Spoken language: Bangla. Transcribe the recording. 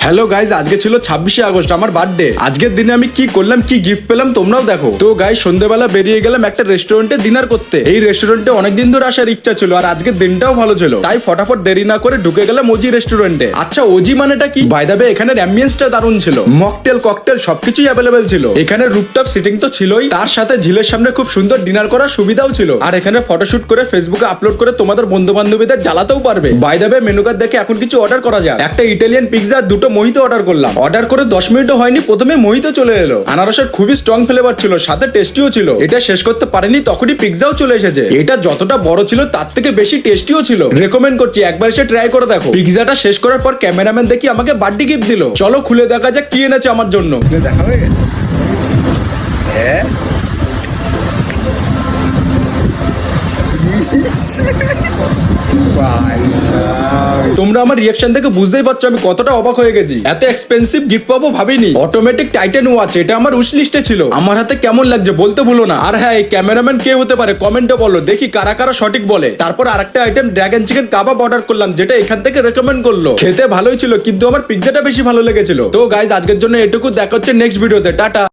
হ্যালো গাইজ, আজকে ছিল 26শে আগস্ট, আমার বার্থডে। আজকের দিনে আমি কি করলাম, কি গিফট পেলাম তোমরাও দেখো। তো গাইজ, সন্ধ্যেবেলা বেরিয়ে গেলাম একটা রেস্টুরেন্টে ডিনার করতে। এই রেস্টুরেন্টে অনেকদিন ধরে আসার ইচ্ছা ছিল, আর আজকের দিনটাও ভালো ছিল, তাই ফটাফট দেরি না করে ঢুকে গেলাম ওজি রেস্টুরেন্টে। আচ্ছা, ওজি মানেটা কি? বাই দ্য ওয়ে, এখানের অ্যাম্বিয়েন্সটা দারুণ ছিল, মকটেল ককটেল সবকিছুই অ্যাভেলেবেল ছিল। এখানে রুফটপ সিটিং তো ছিলই, তার সাথে ঝিলের সামনে খুব সুন্দর ডিনার করার সুবিধাও ছিল। আর এখানে ফটোশুট করে ফেসবুকে আপলোড করে তোমাদের বন্ধু বান্ধবীদের জ্বালাতেও পারবে। By the way, menu card দেখে এখন কিছু অর্ডার করা যায়। একটা ইটালিয়ান পিৎজা, দুটো মোহিতো অর্ডার করলাম। অর্ডার করে 10 মিনিটও হয়নি, প্রথমে মোহিতো চলে এলো। আনারসের খুবই স্ট্রং ফ্লেভার ছিল, সাথে টেস্টিও ছিল। এটা শেষ করতে পারেনি, তখনই পিৎজাও চলে এসেছে। এটা যতটা বড় ছিল তার থেকে বেশি টেস্টিও ছিল। রেকমেন্ড করছি, একবার এসে ট্রাই করে দেখো। পিৎজাটা শেষ করার পর ক্যামেরাম্যান দেখি আমাকে বার্থডে গিফট দিল। চলো খুলে দেখা যাক কি এনেছে আমার জন্য। দেখা হয়ে গেছে। হ্যাঁ, তোমরা আমার রিয়াকশন থেকে বুঝতেই পারছো আমি কতটা অবাক হয়ে গেছি। এত এক্সপেন্সিভ গিফট পাবো ভাবিনি। অটোমেটিক টাইটান ওয়াচ, এটা আমার উইশ লিস্টে ছিল। আমার হাতে কেমন লাগছে বলতে ভুলো না। আর হ্যাঁ, এই ক্যামেরাম্যান কে হতে পারে কমেন্টে বলো, দেখি কারা কারা সঠিক বলে। তারপর আরেকটা আইটেম ড্রাগন চিকেন কাবাব অর্ডার করলাম, যেটা এখান থেকে রেকমেন্ড করলো। খেতে ভালোই ছিল, কিন্তু আমার পিৎজাটা বেশি ভালো লেগেছিল। তো গাইজ, আজকের জন্য এটুকু, দেখা হচ্ছে নেক্সট ভিডিওতে। টাটা।